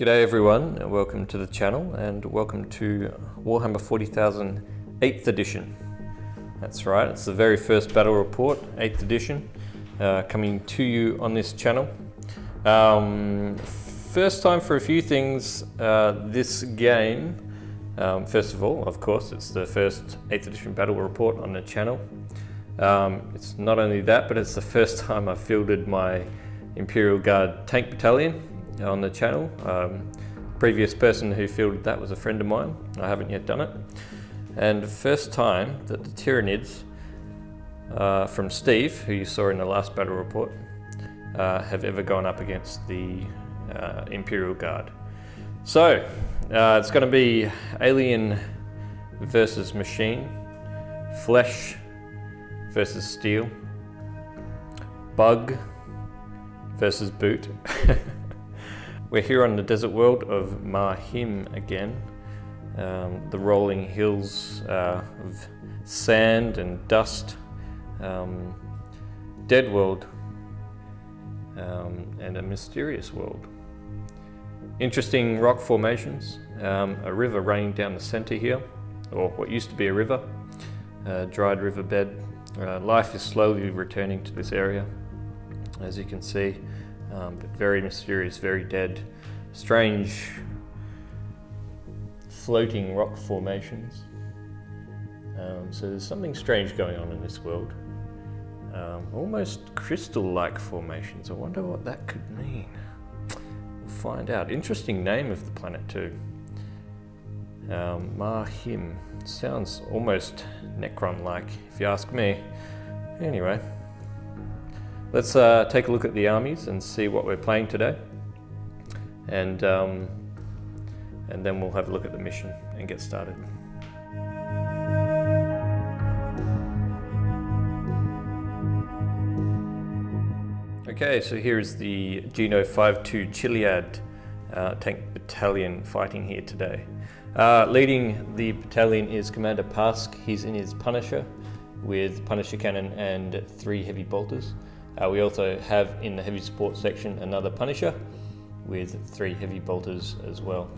G'day everyone, and welcome to the channel, and welcome to Warhammer 40,000 8th edition. That's right, it's the very first battle report, 8th edition, coming to you on this channel. First time for a few things. This game, first of all, of course, it's the first 8th edition battle report on the channel. It's not only that, but it's the first time I've fielded my Imperial Guard tank battalion on the channel. Previous person who fielded that was a friend of mine. I haven't yet done it. And the first time that the Tyranids from Steve, who you saw in the last battle report, have ever gone up against the Imperial Guard. So it's going to be alien versus machine, flesh versus steel, bug versus boot. We're here on the desert world of Mahim again. The rolling hills of sand and dust, dead world, and a mysterious world. Interesting rock formations, a river running down the center here, or what used to be a river, dried riverbed. Life is slowly returning to this area, as you can see. But very mysterious, very dead, strange floating rock formations. So there's something strange going on in this world. Almost crystal-like formations. I wonder what that could mean. We'll find out. Interesting name of the planet too. Mahim. Sounds almost Necron-like, if you ask me. Anyway. Let's take a look at the armies and see what we're playing today, and then we'll have a look at the mission and get started. Okay, so here is the Geno 5-2 Chiliad tank battalion fighting here today. Leading the battalion is Commander Pask. He's in his Punisher with Punisher cannon and 3 heavy bolters. We also have in the heavy support section another Punisher with 3 heavy bolters as well.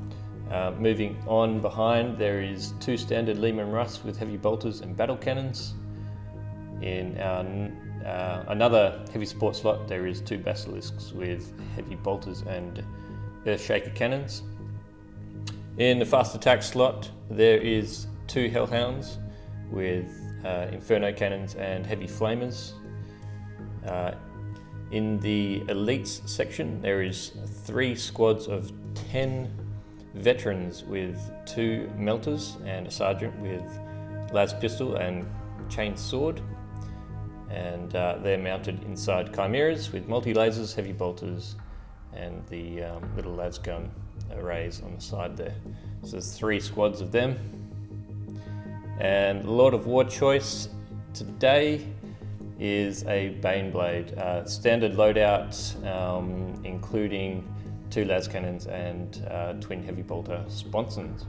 Moving on behind, there is 2 standard Lehman Russ with heavy bolters and battle cannons. In another heavy support slot, there is 2 Basilisks with heavy bolters and Earthshaker cannons. In the fast attack slot, there is 2 Hellhounds with Inferno cannons and heavy flamers. In the elites section, there is 3 squads of 10 veterans with 2 melters and a sergeant with las pistol and chain sword, and they're mounted inside chimeras with multi-lasers, heavy bolters, and the little las gun arrays on the side there. So there's 3 squads of them. And Lord of War choice today is a Baneblade, standard loadout, including 2 las cannons and twin heavy bolter sponsons.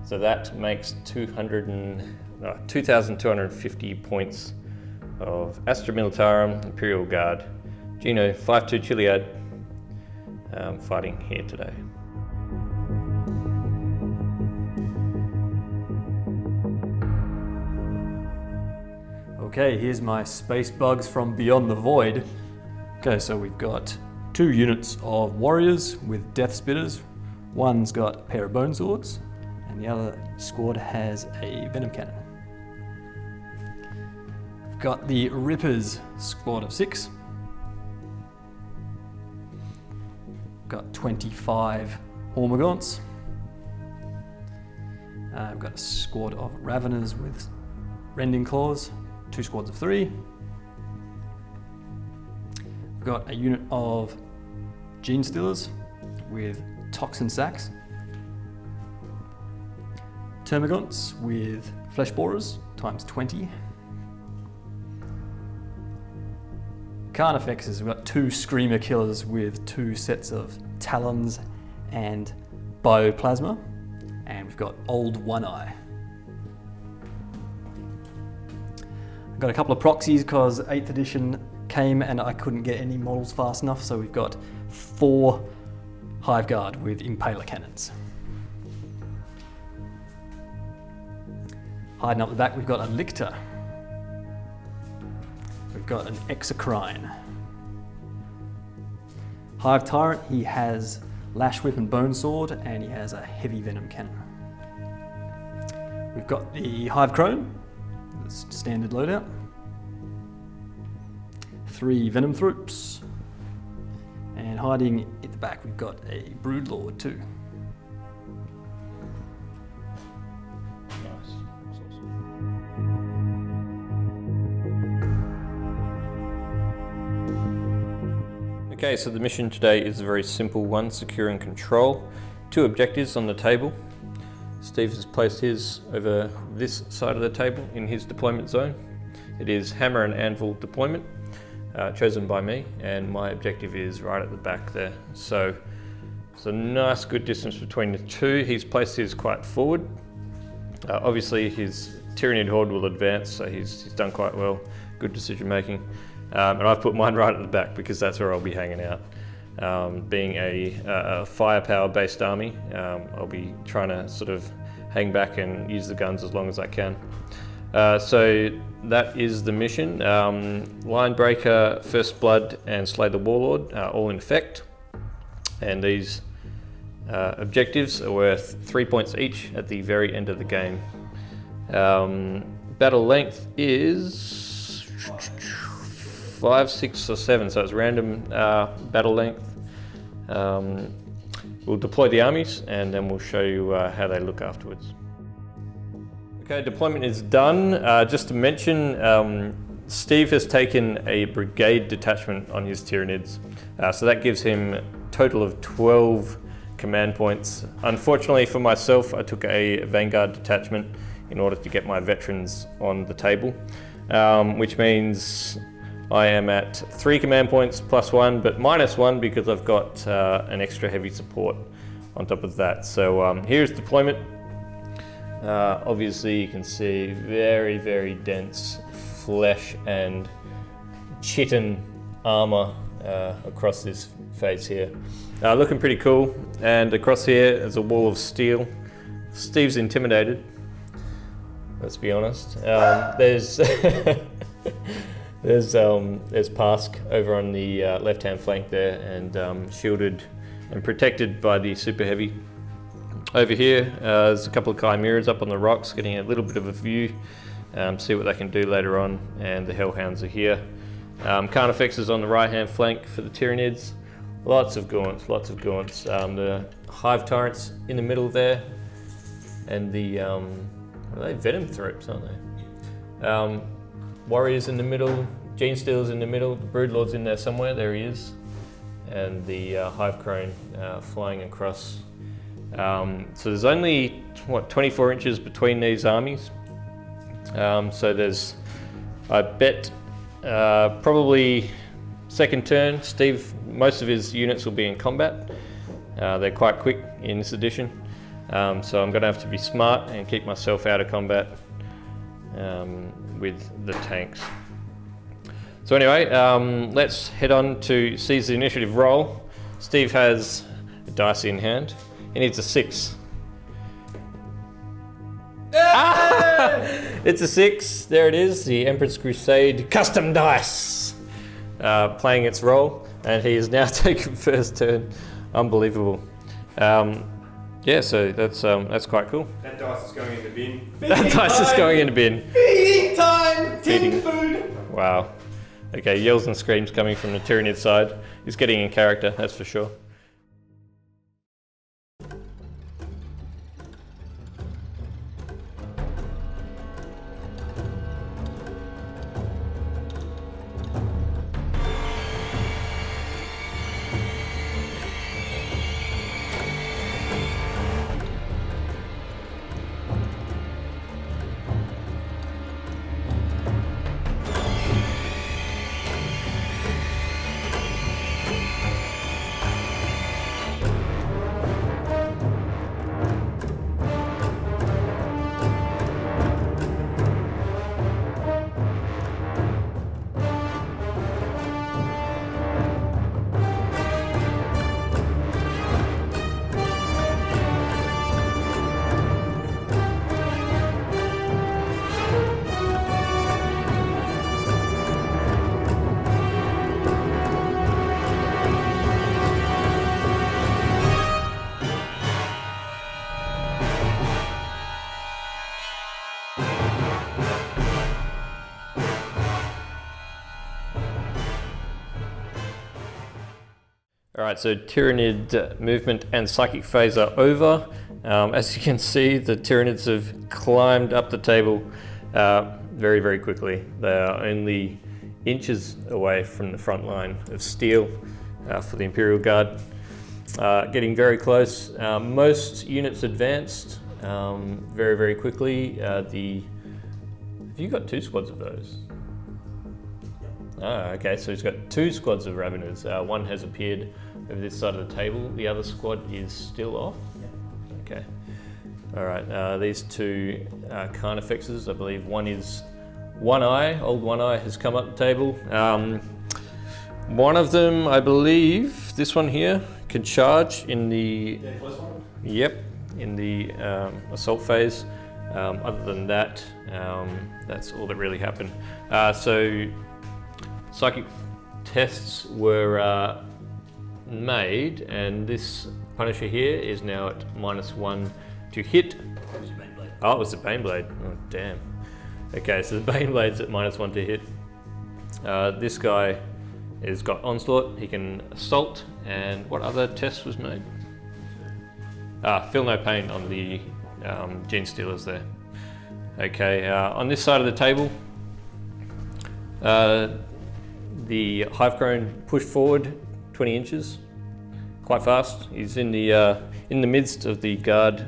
So that makes 2,250 points of Astra Militarum Imperial Guard Geno 5-2 Chiliad fighting here today. Okay, here's my space bugs from Beyond the Void. Okay, so we've got 2 units of warriors with death spitters. One's got a pair of bone swords, and the other squad has a venom cannon. We've got the Rippers squad of 6. We've got 25 Hormagaunts. We've got a squad of Raveners with rending claws. 2 squads of 3. We've got a unit of Gene Stealers with Toxin Sacks. Termagants with Flesh Borers times 20. Carnifexes, we've got 2 Screamer Killers with 2 sets of Talons and Bioplasma. And we've got Old One Eye. Got a couple of proxies because 8th edition came and I couldn't get any models fast enough, so we've got 4 Hive Guard with Impaler cannons. Hiding up the back, we've got a Lictor. We've got an Exocrine. Hive Tyrant, he has Lash Whip and Bone Sword, and he has a Heavy Venom cannon. We've got the Hive Crone, that's standard loadout. 3 Venom Thropes. And hiding at the back, we've got a Broodlord too. Okay, so the mission today is a very simple one, secure and control. 2 objectives on the table. Steve has placed his over this side of the table in his deployment zone. It is hammer and anvil deployment, chosen by me, and my objective is right at the back there. So it's a nice good distance between the 2. He's placed his quite forward. Obviously his Tyranid horde will advance, so he's done quite well, good decision making. And I've put mine right at the back because that's where I'll be hanging out. Being a firepower based army, I'll be trying to sort of hang back and use the guns as long as I can. So that is the mission. Linebreaker, First Blood and Slay the Warlord are all in effect. And these objectives are worth 3 points each at the very end of the game. Battle length is 5, 6 or 7, so it's random battle length. We'll deploy the armies and then we'll show you how they look afterwards. Okay, deployment is done. Just to mention, Steve has taken a brigade detachment on his Tyranids, so that gives him a total of 12 command points. Unfortunately for myself, I took a Vanguard detachment in order to get my veterans on the table, which means I am at 3 command points plus 1, but minus 1 because I've got an extra heavy support on top of that. So here's deployment. Obviously you can see very, very dense flesh and chitin armor across this face here. Looking pretty cool. And across here is a wall of steel. Steve's intimidated, let's be honest. There's There's Pask over on the left-hand flank there, and shielded and protected by the super heavy. Over here, there's a couple of chimeras up on the rocks, getting a little bit of a view, see what they can do later on, and the Hellhounds are here. Carnifex is on the right-hand flank for the Tyranids. Lots of gaunts, lots of gaunts. The Hive Tyrants in the middle there, and the are they Venom Thropes, aren't they? Warriors in the middle, Gene Stealer's in the middle, the Broodlord's in there somewhere, there he is, and the Hive Crone flying across. So there's only, 24 inches between these armies. So there's, I bet, probably second turn, Steve, most of his units will be in combat. They're quite quick in this edition. So I'm gonna have to be smart and keep myself out of combat with the tanks. So anyway, let's head on to seize the initiative roll. Steve has a dice in hand. He needs a 6. It's a 6. There it is, the Emperor's Crusade custom dice playing its role, and he has now taken first turn. Unbelievable. Yeah, so that's quite cool. That dice is going in the bin. That dice is going in the bin. Feeding time! Feeding. Food! Wow. Okay, yells and screams coming from the Tyranid side. He's getting in character, that's for sure. All right, so Tyranid movement and psychic phase are over. As you can see, the Tyranids have climbed up the table very, very quickly. They are only inches away from the front line of steel for the Imperial Guard. Getting very close. Most units advanced very, very quickly. Have you got 2 squads of those? Ah, okay, so he's got 2 squads of Raveners. One has appeared over this side of the table. The other squad is still off? Okay. All right, these 2 Carnifexes, I believe one is One Eye. Old One Eye has come up the table. One of them, I believe, this one here, can charge in the... Yep, in the assault phase. Other than that, that's all that really happened. So psychic tests were made, and this Punisher here is now at -1 to hit. Oh, it was the Baneblade. Oh, damn. Okay, so the Baneblade's at -1 to hit. This guy has got Onslaught. He can assault. And what other test was made? Feel no pain on the Gene Stealers there. Okay, on this side of the table, the Hive Crone pushed forward 20 inches, quite fast. He's in the midst of the guard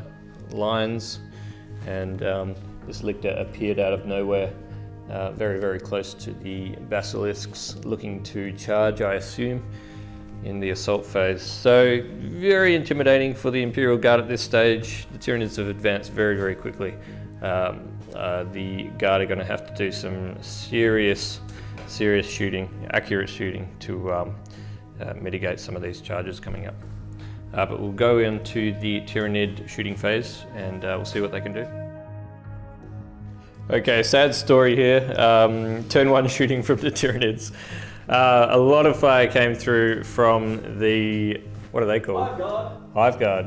lines, and this Lictor appeared out of nowhere, very, very close to the Basilisks, looking to charge, I assume, in the assault phase. So very intimidating for the Imperial Guard at this stage. The Tyranids have advanced very, very quickly. The Guard are going to have to do some serious shooting, accurate shooting, to mitigate some of these charges coming up. But we'll go into the Tyranid shooting phase, and we'll see what they can do. Okay, sad story here. Turn 1 shooting from the Tyranids. A lot of fire came through from the, what are they called? Hive Guard,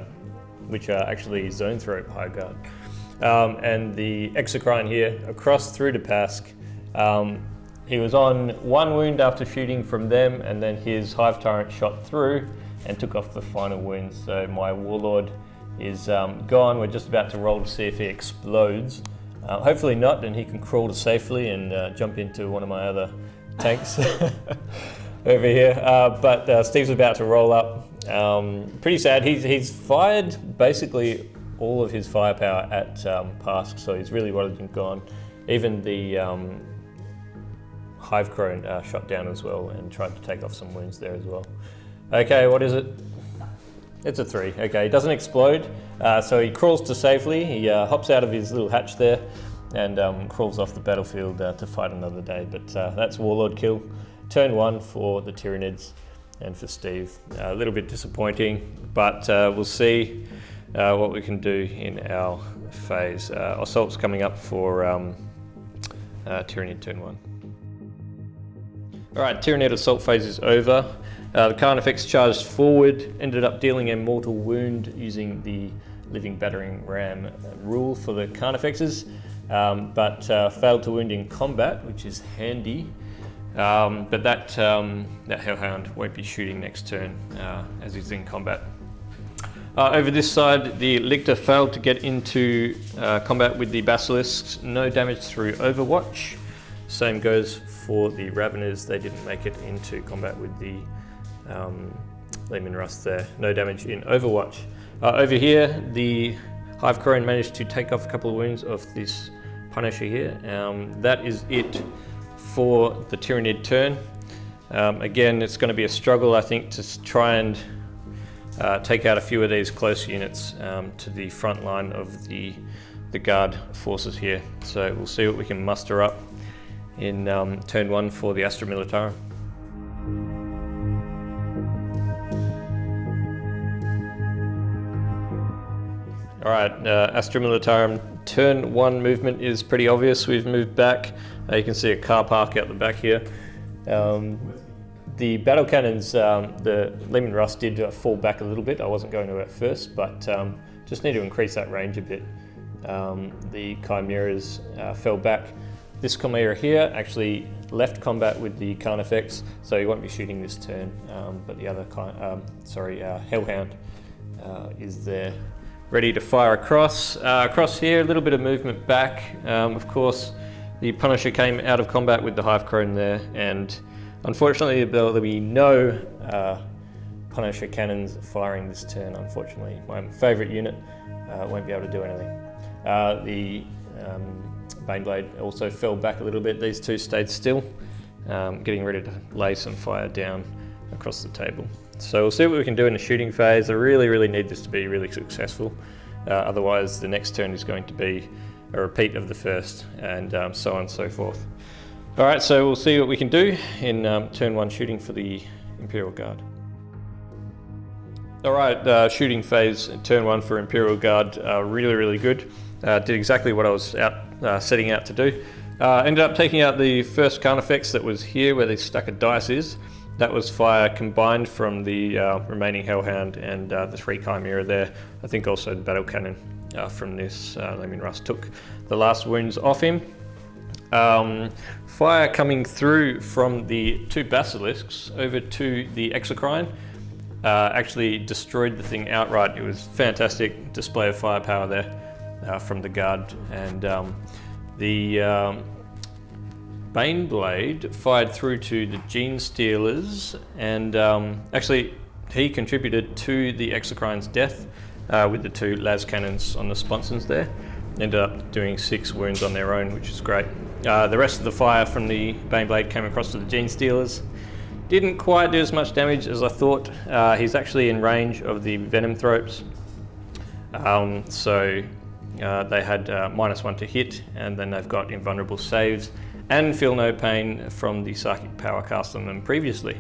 which are actually Zone Throat Hive Guard. And the Exocrine here, across through to Pask. He was on 1 wound after shooting from them, and then his Hive Tyrant shot through and took off the final wound. So my Warlord is gone. We're just about to roll to see if he explodes. Hopefully not, and he can crawl to safely and jump into one of my other tanks over here. But Steve's about to roll up. Pretty sad. He's fired basically all of his firepower at Pask, so he's really worried and gone. Even the Hive Crone shot down as well and tried to take off some wounds there as well. Okay, what is it? It's a 3. Okay, he doesn't explode, so he crawls to safely. He hops out of his little hatch there and crawls off the battlefield to fight another day. But that's Warlord kill. Turn 1 for the Tyranids and for Steve. A little bit disappointing, but we'll see what we can do in our phase. Assault's coming up for Tyranid turn 1. All right, Tyranid assault phase is over. The Carnifex charged forward, ended up dealing a mortal wound using the living battering ram rule for the Carnifexes, but failed to wound in combat, which is handy. But that Hellhound won't be shooting next turn as he's in combat. Over this side, the Lictor failed to get into combat with the Basilisks. No damage through Overwatch. Same goes for the Raveners. They didn't make it into combat with the Lehman Rust there. No damage in Overwatch. Over here, the Hive Crone managed to take off a couple of wounds of this Punisher here. That is it for the Tyranid turn. Again, it's going to be a struggle, I think, to try and take out a few of these close units to the front line of the Guard forces here. So we'll see what we can muster up in turn 1 for the Astra Militarum. All right, Astra Militarum turn 1 movement is pretty obvious. We've moved back. You can see a car park out the back here. The battle cannons, the Lehman Rust did fall back a little bit. I wasn't going to at first, but just need to increase that range a bit. The Chimeras fell back This Chimera here actually left combat with the Carnifex, so he won't be shooting this turn, but the other Hellhound is there, ready to fire across. Across here, a little bit of movement back. Of course, the Punisher came out of combat with the Hive Crone there, and unfortunately there'll be no Punisher cannons firing this turn, unfortunately. My favourite unit won't be able to do anything. The Baneblade also fell back a little bit. These two stayed still, getting ready to lay some fire down across the table. So we'll see what we can do in the shooting phase. I really need this to be really successful. Otherwise the next turn is going to be a repeat of the first, and so on and so forth. Alright, so we'll see what we can do in turn 1 shooting for the Imperial Guard. Alright, shooting phase turn 1 for Imperial Guard, really good. Did exactly what I was setting out to do. Ended up taking out the first Carnifex that was here where the stack of dice is. That was fire combined from the remaining Hellhound and the 3 Chimera there. I think also the battle cannon from this. Russ took the last wounds off him. Fire coming through from the 2 Basilisks over to the Exocrine. Actually destroyed the thing outright. It was fantastic display of firepower there from the guard, and the Baneblade fired through to the Gene Stealers, and actually he contributed to the Exocrine's death with the 2 las cannons on the sponsons there. Ended up doing 6 wounds on their own, which is great. The rest of the fire from the Baneblade came across to the Gene Stealers. Didn't quite do as much damage as I thought. He's actually in range of the Venom Thropes. So they had -1 to hit, and then they've got invulnerable saves and feel no pain from the psychic power cast on them previously.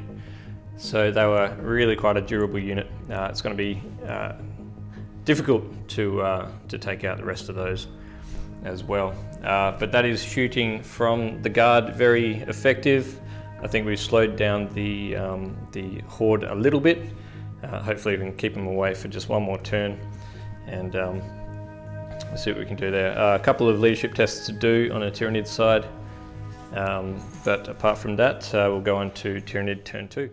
So they were really quite a durable unit. It's going to be difficult to take out the rest of those as well. But that is shooting from the guard, very effective. I think we've slowed down the Horde a little bit. Hopefully we can keep them away for just one more turn, and let's see what we can do there. A couple of leadership tests to do on a Tyranid side, but apart from that, we'll go on to Tyranid turn 2.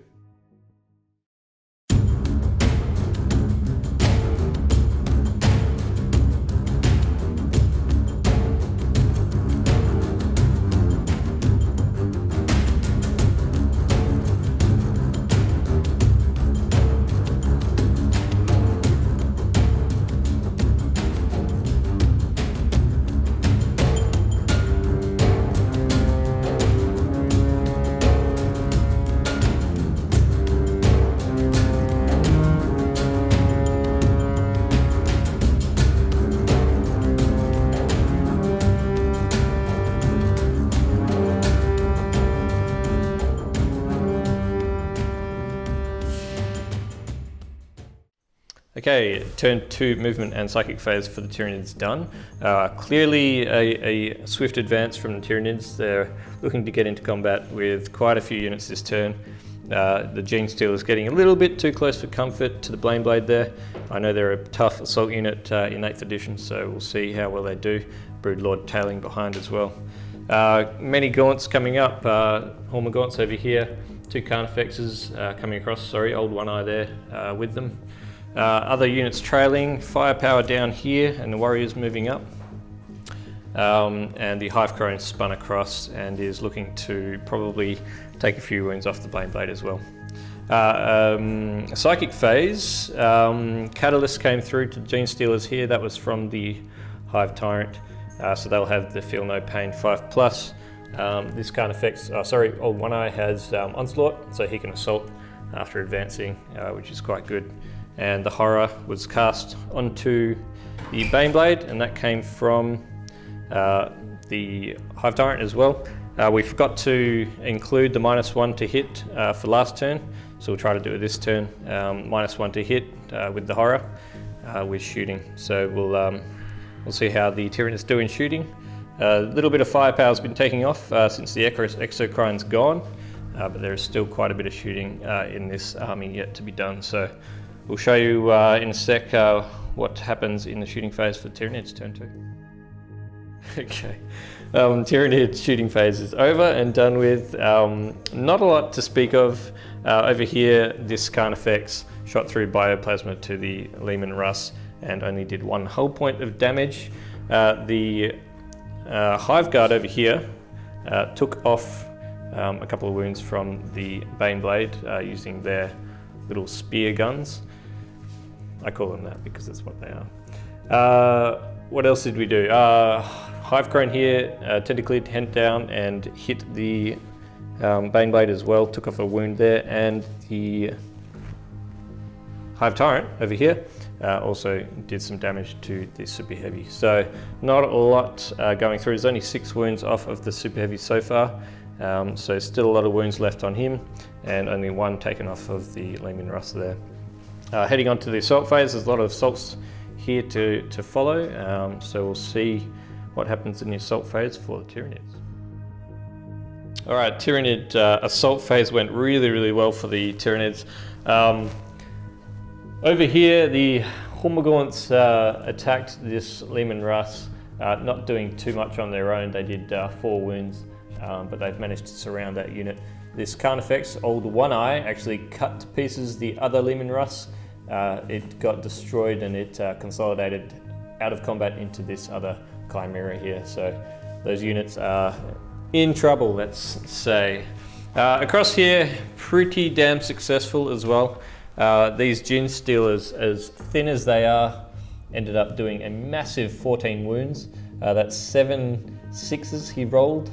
Okay, turn 2 movement and psychic phase for the Tyranids done. Clearly a swift advance from the Tyranids. They're looking to get into combat with quite a few units this turn. The Gene Stealer's getting a little bit too close for comfort to the Baneblade there. I know they're a tough assault unit in 8th edition, so we'll see how well they do. Broodlord tailing behind as well. Many gaunts coming up. Horma gaunts over here. 2 Carnifexes coming across, Old One Eye there with them. Other units trailing, firepower down here, and the Warriors moving up. And the Hive Crone spun across and is looking to probably take a few wounds off the Baneblade as well. Psychic phase, Catalyst came through to Gene Stealers here. That was from the Hive Tyrant, so they'll have the Feel No Pain 5+. This Carnifex, Old One Eye has Onslaught, so he can assault after advancing, which is quite good. And the Horror was cast onto the Baneblade, and that came from the Hive Tyrant as well. We forgot to include the -1 to hit for last turn, so we'll try to do it this turn. -1 to hit with the Horror with shooting. So we'll see how the Tyranids do in shooting. A little bit of firepower has been taking off since the Exocrine's gone, but there is still quite a bit of shooting in this army yet to be done. So we'll show you in a sec what happens in the shooting phase for Tyranids turn 2. Okay, Tyranid shooting phase is over and done with. Not a lot to speak of. Over here, this Carnifex shot through Bioplasma to the Leman Russ and only did 1 hull point of damage. The Hive Guard over here took off a couple of wounds from the Baneblade using their little spear guns. I call them that because that's what they are. What else did we do? Hive Crone here, Tentaclid went down and hit the Baneblade as well, took off a wound there, and the Hive Tyrant over here also did some damage to the Super Heavy. So not a lot going through. There's only 6 wounds off of the Super Heavy so far, so still a lot of wounds left on him, and only 1 taken off of the Leman Russ there. Heading on to the assault phase, there's a lot of assaults here to follow, so we'll see what happens in the assault phase for the Tyranids. Alright, Tyranid assault phase went really well for the Tyranids. Over here, the Hormagaunts attacked this Leman Russ, not doing too much on their own. They did 4 wounds, but they've managed to surround that unit. This Carnifex, Old One Eye, actually cut to pieces the other Leman Russ. It got destroyed and it consolidated out of combat into this other Chimera here. So those units are in trouble, let's say. Across here, pretty damn successful as well. These Gin Stealers, as thin as they are, ended up doing a massive 14 wounds. That's 7 6s he rolled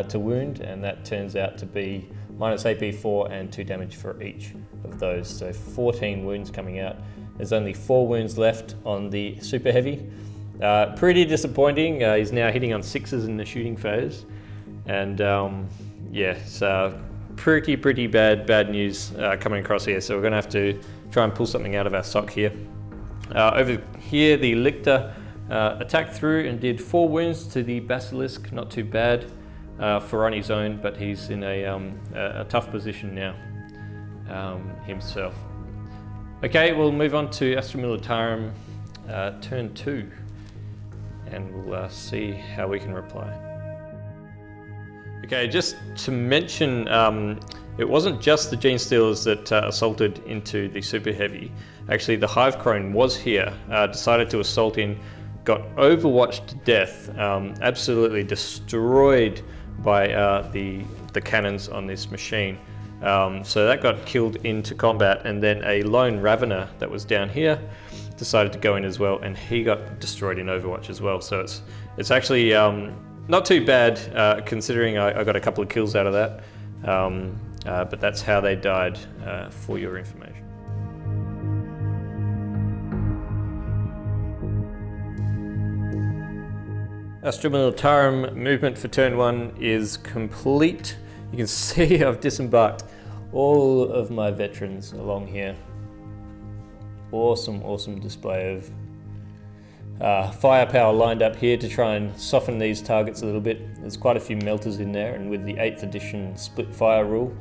to wound, and that turns out to be minus AP4 and 2 damage for each of those. So 14 wounds coming out. There's only 4 wounds left on the Super Heavy. Pretty disappointing. He's now hitting on 6s in the shooting phase. And yeah, it's pretty bad news coming across here. So we're gonna have to try and pull something out of our sock here. Over here, the Lictor attacked through and did 4 wounds to the Basilisk. Not too bad for on his own, but he's in a tough position now himself. Okay, we'll move on to Astra Militarum turn 2, and we'll see how we can reply. Okay, just to mention, it wasn't just the Gene Stealers that assaulted into the Super Heavy. Actually, the Hive Crone was here, decided to assault in, got overwatched to death, absolutely destroyed by the cannons on this machine. So that got killed into combat, and then a lone Ravener that was down here decided to go in as well, and he got destroyed in Overwatch as well. So it's actually not too bad considering I got a couple of kills out of that, but that's how they died for your information. Astra Militarum movement for turn 1 is complete. You can see I've disembarked all of my veterans along here. Awesome display of firepower lined up here to try and soften these targets a little bit. There's quite a few melters in there, and with the 8th edition split fire rule,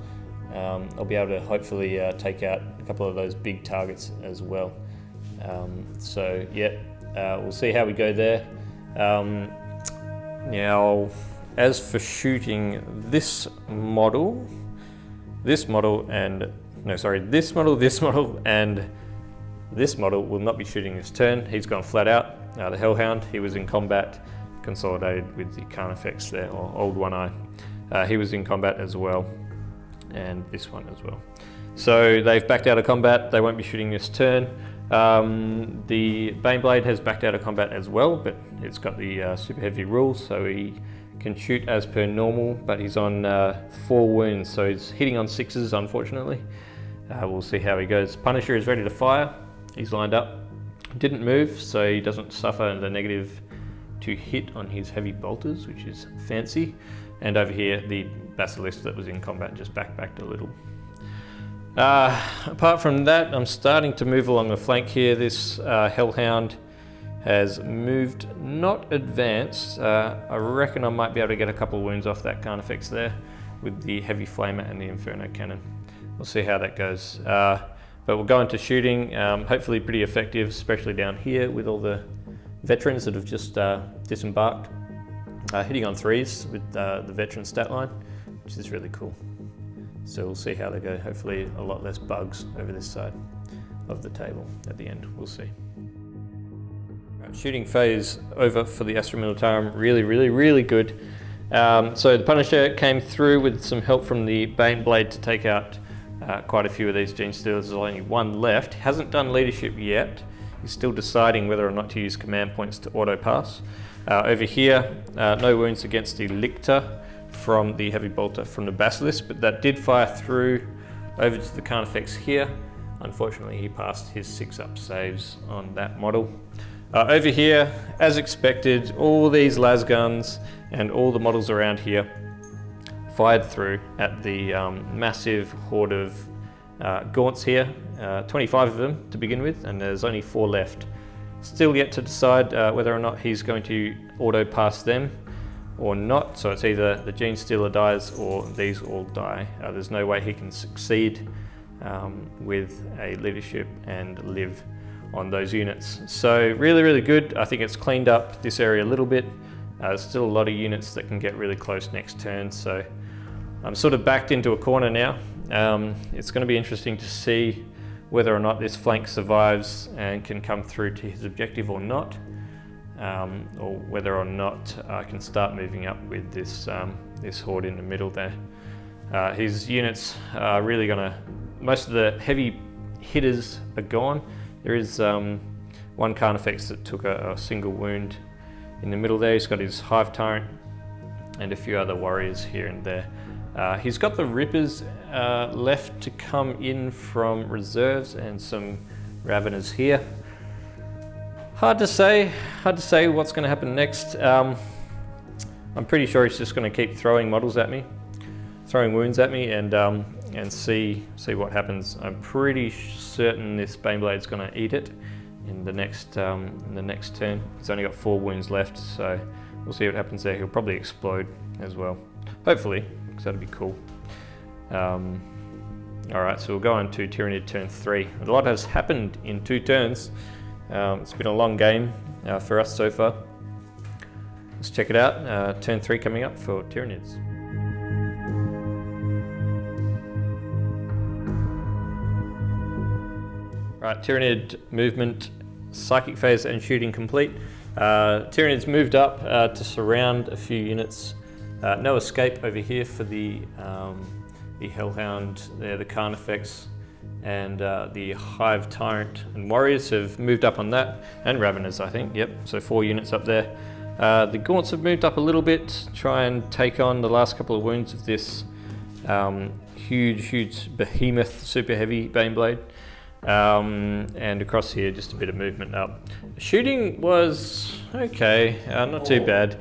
I'll be able to hopefully take out a couple of those big targets as well. So yeah, we'll see how we go there. Now, as for shooting this model, and this model will not be shooting this turn. He's gone flat out. The Hellhound, he was in combat, consolidated with the Carnifex there, or Old One Eye. He was in combat as well, and this one as well. So they've backed out of combat. They won't be shooting this turn. The Baneblade has backed out of combat as well, but it's got the super heavy rules, so he can shoot as per normal, but he's on 4 wounds, so he's hitting on 6s, unfortunately. We'll see how he goes. Punisher is ready to fire. He's lined up. Didn't move, so he doesn't suffer the negative to hit on his heavy bolters, which is fancy. And over here, the Basilisk that was in combat just backed a little. Apart from that, I'm starting to move along the flank here. This Hellhound has moved, not advanced. I reckon I might be able to get a couple of wounds off that Carnifex there with the Heavy Flamer and the Inferno Cannon. We'll see how that goes. But we'll go into shooting, hopefully pretty effective, especially down here with all the veterans that have just disembarked. hitting on 3s with the veteran stat line, which is really cool. So we'll see how they go. Hopefully a lot less bugs over this side of the table at the end. We'll see. Right, shooting phase over for the Astra Militarum. Really good. So the Punisher came through with some help from the Baneblade to take out quite a few of these Gene Stealers. There's only one left. Hasn't done leadership yet. He's still deciding whether or not to use command points to auto pass. Over here, no wounds against the Lictor from the Heavy Bolter from the Basilisk, but that did fire through over to the Carnifex here. Unfortunately, he passed his 6-up saves on that model. Over here, as expected, all these las guns and all the models around here fired through at the massive horde of gaunts here. 25 of them to begin with, and there's only 4 left. Still yet to decide whether or not he's going to auto pass them or not. So it's either the Gene Stealer dies or these all die. There's no way he can succeed with a leadership and live on those units. So really good. I think it's cleaned up this area a little bit. There's still a lot of units that can get really close next turn. So I'm sort of backed into a corner now. It's going to be interesting to see whether or not this flank survives and can come through to his objective or not, or whether or not I can start moving up with this this horde in the middle there. His units are really going to, most of the heavy hitters are gone. There is one Carnifex that took a single wound in the middle there. He's got his Hive Tyrant and a few other warriors here and there. He's got the Rippers left to come in from reserves and some Raveners here. Hard to say what's going to happen next. I'm pretty sure he's just going to keep throwing models at me, throwing wounds at me, and see what happens. I'm pretty certain this Baneblade's going to eat it in the next turn. He's only got 4 wounds left, so we'll see what happens there. He'll probably explode as well, hopefully. That'd be cool. Alright, so we'll go on to Tyranid turn 3. A lot has happened in 2 turns. It's been a long game for us so far. Let's check it out. Turn 3 coming up for Tyranids. Right, Tyranid movement, psychic phase and shooting complete. Tyranids moved up to surround a few units. No escape over here for the Hellhound there, the Carnifex, and the Hive Tyrant and Warriors have moved up on that, and Raveners, I think. Yep, so 4 units up there. The Gaunts have moved up a little bit, try and take on the last couple of wounds of this huge behemoth, super heavy Baneblade. And across here, just a bit of movement up. Shooting was okay, not too bad.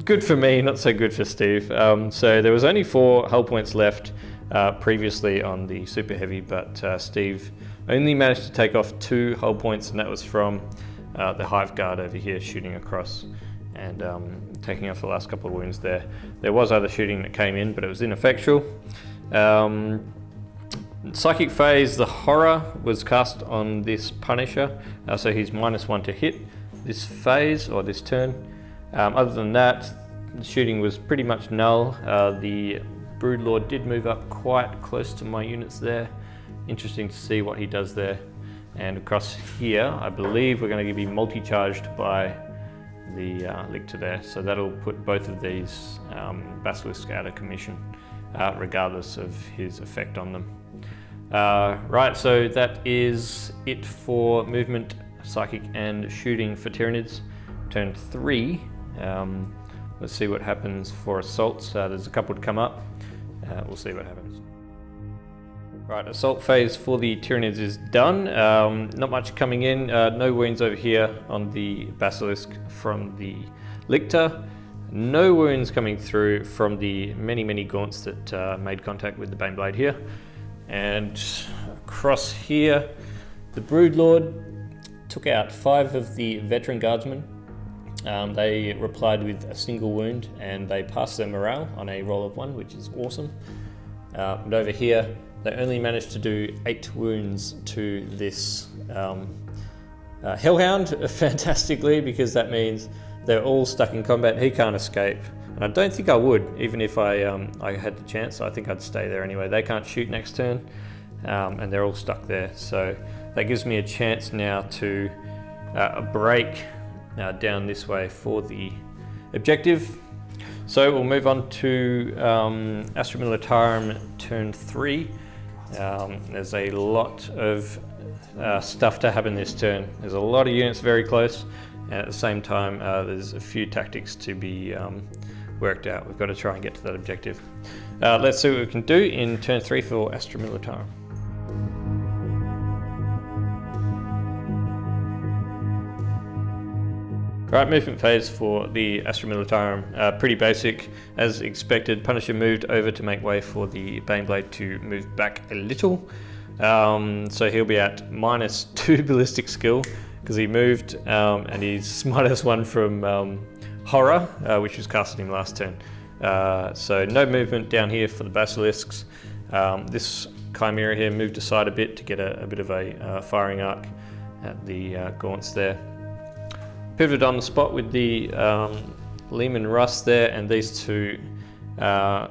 Good for me, not so good for Steve. So there was only 4 hull points left previously on the super heavy, but Steve only managed to take off 2 hull points, and that was from the Hive Guard over here shooting across and taking off the last couple of wounds there. There was other shooting that came in, but it was ineffectual. Psychic phase, the Horror was cast on this Punisher, so he's -1 to hit this phase or this turn. Other than that, the shooting was pretty much null. The Broodlord did move up quite close to my units there. Interesting to see what he does there. And across here, I believe we're going to be multi-charged by the Lictor there. So that'll put both of these Basilisk out of commission, regardless of his effect on them. Right, so that is it for movement, psychic and shooting for Tyranids. Turn 3. Let's see what happens for assaults. There's a couple to come up. We'll see what happens. Right, assault phase for the Tyranids is done. Not much coming in. No wounds over here on the Basilisk from the Lictor. No wounds coming through from the many Gaunts that made contact with the Baneblade here. And across here, the Broodlord took out 5 of the veteran guardsmen. They replied with a single wound, and they passed their morale on a roll of 1, which is awesome. But over here, they only managed to do 8 wounds to this Hellhound, fantastically, because that means They're all stuck in combat. He can't escape. And I don't think I would, even if I had the chance. I think I'd stay there anyway. They can't shoot next turn, and they're all stuck there. So that gives me a chance now to break down this way for the objective. So we'll move on to Astra Militarum turn 3. There's a lot of stuff to happen this turn. There's a lot of units very close, and at the same time there's a few tactics to be worked out. We've got to try and get to that objective. Let's see what we can do in turn 3 for Astra Militarum. Right, movement phase for the Astra Militarum, pretty basic. As expected, Punisher moved over to make way for the Baneblade to move back a little. So he'll be at -2 ballistic skill because he moved, and he's -1 from Horror, which was casting him last turn. So no movement down here for the Basilisks. This Chimera here moved aside a bit to get a bit of a firing arc at the gaunts there. Pivoted on the spot with the Lehman Rust there, and these two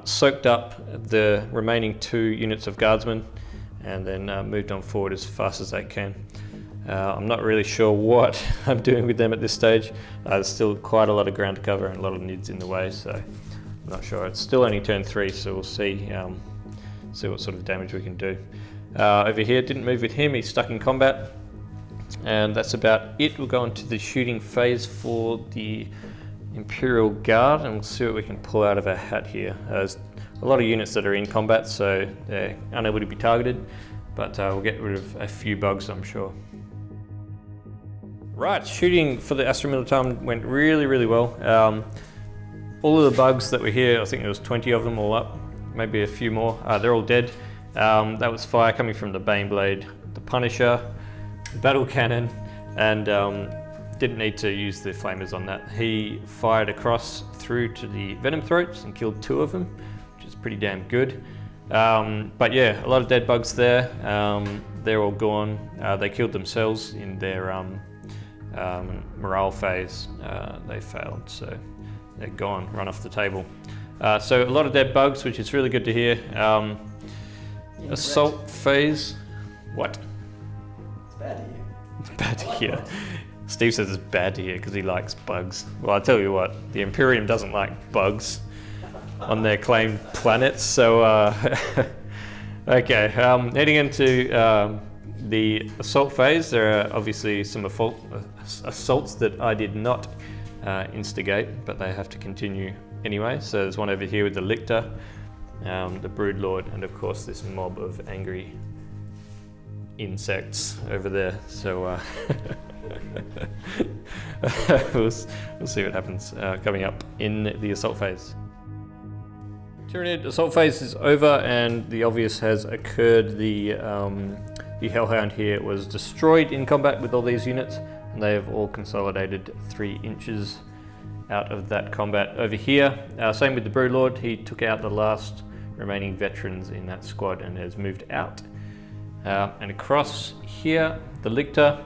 soaked up the remaining 2 units of Guardsmen, and then moved on forward as fast as they can. I'm not really sure what I'm doing with them at this stage. There's still quite a lot of ground to cover and a lot of nids in the way, so I'm not sure. It's still only turn 3, so we'll see what sort of damage we can do. Over here, didn't move with him, he's stuck in combat. And that's about it. We'll go into the shooting phase for the Imperial Guard, and we'll see what we can pull out of our hat here. There's a lot of units that are in combat, so they're unable to be targeted, but we'll get rid of a few bugs, I'm sure. Right, shooting for the Astra Militarum went really, really well. All of the bugs that were here, I think there was 20 of them all up, maybe a few more, they're all dead. That was fire coming from the Baneblade, the Punisher, battle cannon, and didn't need to use the flamers on that. He fired across through to the Venom Throats and killed 2 of them, which is pretty damn good. But yeah, a lot of dead bugs there. They're all gone. They killed themselves in their morale phase. They failed, so they're gone, run off the table. So a lot of dead bugs, which is really good to hear. Assault phase. What? Bad to hear. It's bad to hear. Steve says it's bad to hear because he likes bugs. Well, I'll tell you what, the Imperium doesn't like bugs on their claimed planets, so okay, heading into the assault phase. There are obviously some assaults that I did not instigate, but they have to continue anyway. So there's one over here with the Lictor, the Broodlord, and of course this mob of angry insects over there. So we'll see what happens coming up in the assault phase. Tyranid assault phase is over, and the obvious has occurred. The Hellhound here was destroyed in combat with all these units, and they have all consolidated 3 inches out of that combat. Over here, same with the Broodlord, he took out the last remaining veterans in that squad and has moved out. And across here, the Lictor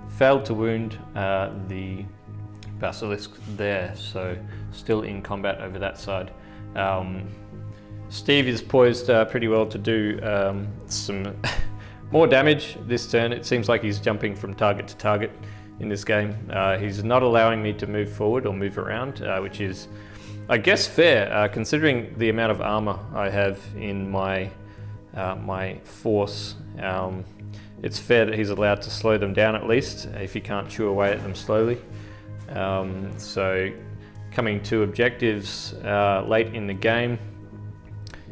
failed to wound the Basilisk there, so still in combat over that side. Steve is poised pretty well to do some more damage this turn. It seems like he's jumping from target to target in this game. He's not allowing me to move forward or move around, which is, I guess, fair, considering the amount of armor I have in my force. It's fair that he's allowed to slow them down at least, if he can't chew away at them slowly. So coming to objectives late in the game,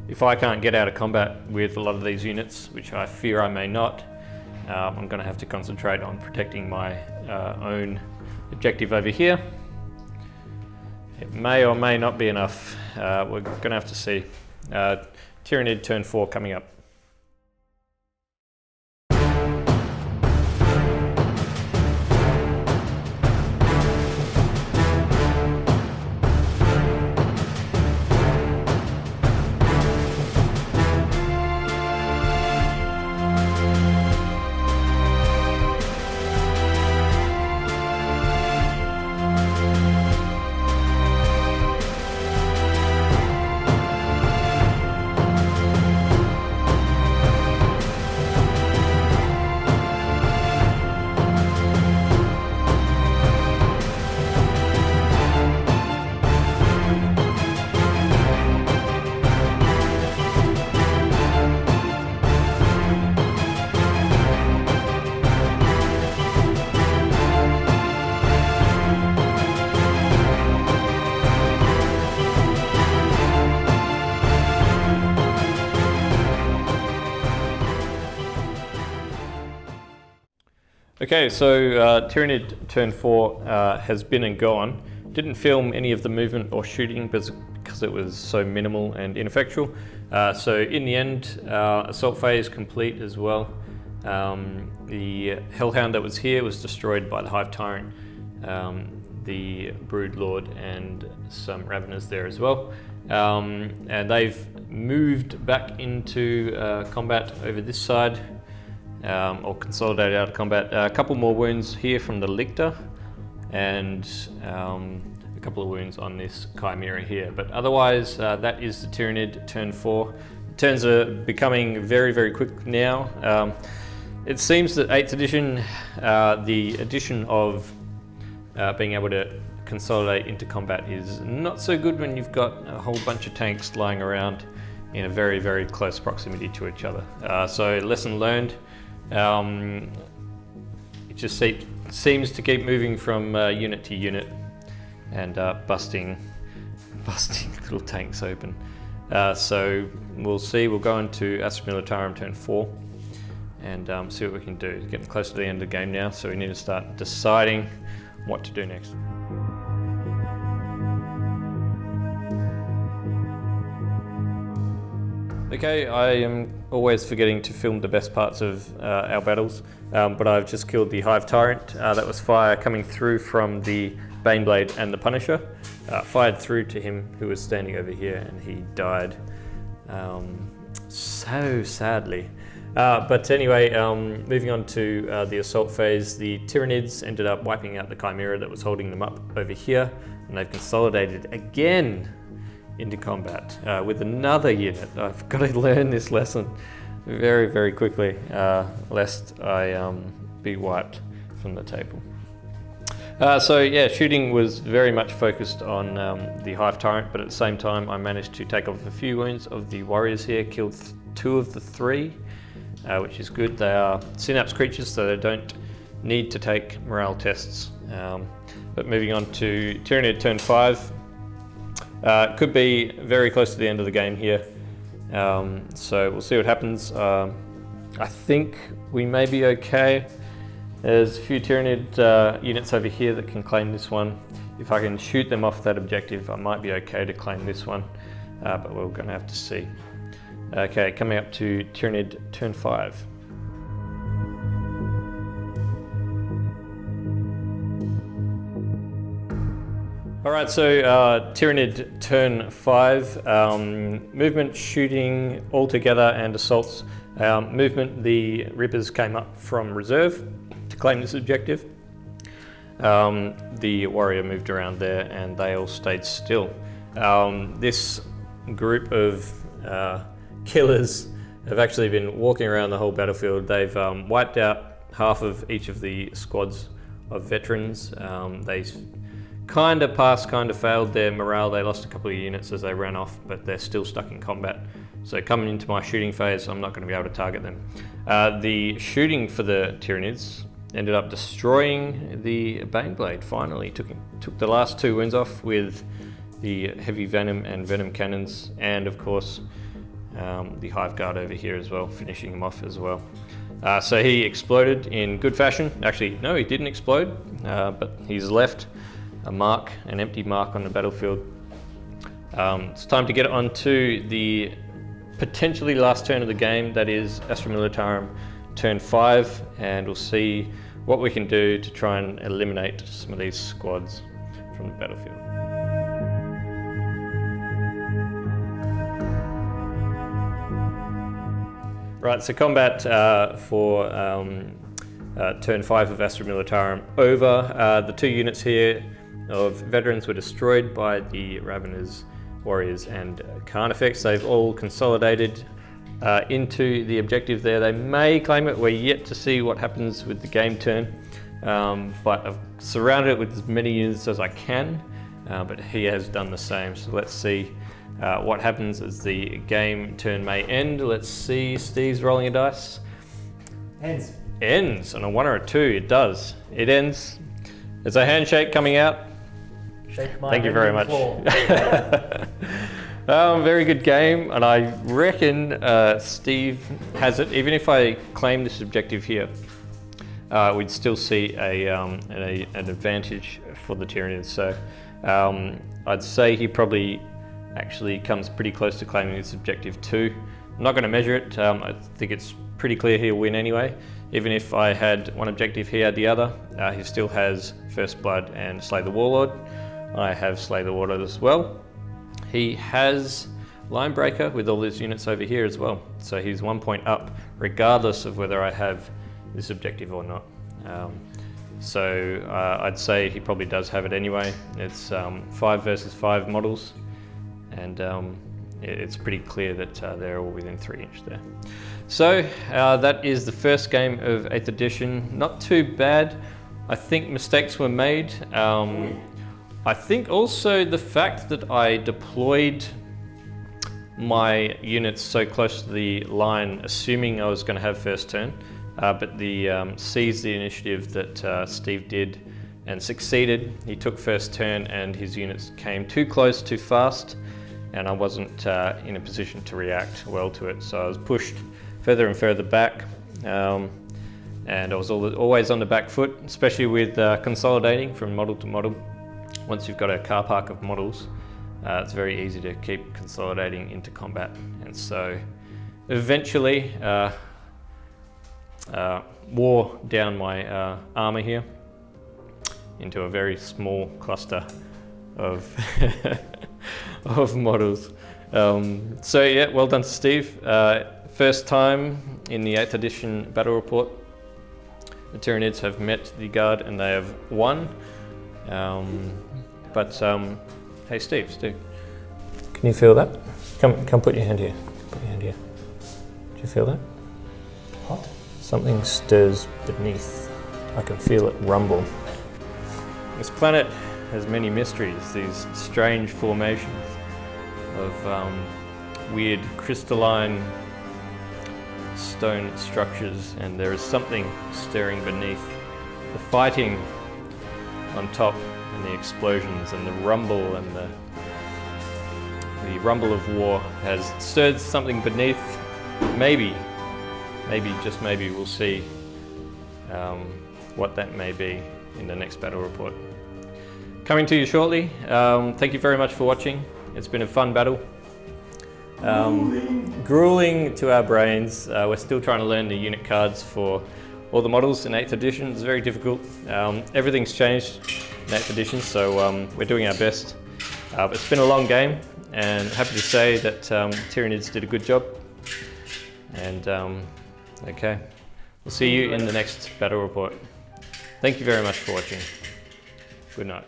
if I can't get out of combat with a lot of these units, which I fear I may not, I'm going to have to concentrate on protecting my own objective over here. It may or may not be enough. We're going to have to see. Tyranid turn 4 coming up. Okay, so Tyranid turn 4 has been and gone. Didn't film any of the movement or shooting because it was so minimal and ineffectual. So in the end, assault phase complete as well. The Hellhound that was here was destroyed by the Hive Tyrant, the Brood Lord, and some Raveners there as well. And they've moved back into combat over this side, or consolidated out of combat. A couple more wounds here from the Lictor, and a couple of wounds on this Chimera here. But otherwise, that is the Tyranid turn 4. Turns are becoming very, very quick now. It seems that 8th edition, the addition of being able to consolidate into combat is not so good when you've got a whole bunch of tanks lying around in a very, very close proximity to each other. So lesson learned. It just seems to keep moving from unit to unit and busting little tanks open. So we'll see. We'll go into Astra Militarum turn 4 and see what we can do. Getting close to the end of the game now, so we need to start deciding what to do next. Okay, I am always forgetting to film the best parts of our battles, but I've just killed the Hive Tyrant. That was fire coming through from the Baneblade and the Punisher. Fired through to him, who was standing over here, and he died so sadly. But anyway, moving on to the assault phase, the Tyranids ended up wiping out the Chimera that was holding them up over here, and they've consolidated again into combat with another unit. I've got to learn this lesson very, very quickly, lest I be wiped from the table. So yeah, shooting was very much focused on the Hive Tyrant, but at the same time I managed to take off a few wounds of the warriors here, killed 2 of the 3, which is good. They are synapse creatures, so they don't need to take morale tests. But moving on to Tyranid turn 5, could be very close to the end of the game here. So we'll see what happens. I think we may be okay. There's a few Tyranid units over here that can claim this one. If I can shoot them off that objective, I might be okay to claim this one, but we're going to have to see. Okay, coming up to Tyranid turn 5. Alright, so Tyranid turn 5, movement, shooting all together, and assaults. Movement, the Rippers came up from reserve to claim this objective. The warrior moved around there and they all stayed still. This group of killers have actually been walking around the whole battlefield. They've wiped out half of each of the squads of veterans. They kind of passed, kind of failed their morale. They lost a couple of units as they ran off, but they're still stuck in combat. So coming into my shooting phase, I'm not going to be able to target them. The shooting for the Tyranids ended up destroying the Baneblade finally. Took the last 2 wounds off with the heavy venom and venom cannons, and of course the Hive Guard over here as well, finishing him off as well. So he exploded in good fashion. Actually, no, he didn't explode, but he's left an empty mark on the battlefield. It's time to get onto the potentially last turn of the game, that is Astra Militarum turn 5, and we'll see what we can do to try and eliminate some of these squads from the battlefield. Right, so combat for turn 5 of Astra Militarum over. The 2 units here of veterans were destroyed by the Raveners, warriors, and Carnifex. They've all consolidated into the objective there. They may claim it. We're yet to see what happens with the game turn, but I've surrounded it with as many units as I can, but he has done the same. So let's see what happens as the game turn may end. Let's see, Steve's rolling a dice. Ends. Ends on a 1 or a 2. It does. It ends. There's a handshake coming out. Shake my Thank you very much. claw. Very good game, and I reckon Steve has it, even if I claim this objective here. we'd still see an advantage for the Tyranids. So I'd say he probably actually comes pretty close to claiming this objective too. I'm not going to measure it. I think it's pretty clear he'll win anyway. Even if I had one objective, he had the other. He still has First Blood and Slay the Warlord. I have Slay the Warlord as well. He has Line Breaker with all his units over here as well. So he's 1 point up, regardless of whether I have this objective or not. I'd say he probably does have it anyway. It's 5 versus 5 models, and it's pretty clear that they're all within 3 inch there. So that is the first game of 8th edition. Not too bad. I think mistakes were made. I think also the fact that I deployed my units so close to the line, assuming I was going to have first turn, but seized the initiative that Steve did and succeeded. He took first turn and his units came too close, too fast, and I wasn't in a position to react well to it. So I was pushed further and further back, and I was always on the back foot, especially with consolidating from model to model. Once you've got a car park of models, it's very easy to keep consolidating into combat. And so eventually wore down my armor here into a very small cluster of of models. So yeah, well done to Steve. First time in the 8th edition battle report, the Tyranids have met the Guard and they have won. Hey Steve, can you feel that? Come put your hand here. Put your hand here. Do you feel that? Hot? Something stirs beneath. I can feel it rumble. This planet has many mysteries, these strange formations of weird crystalline stone structures, and there is something stirring beneath. The fighting on top and the explosions and the rumble and the rumble of war has stirred something beneath. Maybe, just maybe, we'll see what that may be in the next battle report. Coming to you shortly. Thank you very much for watching. It's been a fun battle. Grueling to our brains. We're still trying to learn the unit cards for all the models in 8th edition. It's very difficult. Everything's changed in 8th edition, so we're doing our best. But it's been a long game, and happy to say that Tyranids did a good job. And okay, we'll see you in the next battle report. Thank you very much for watching. Good night.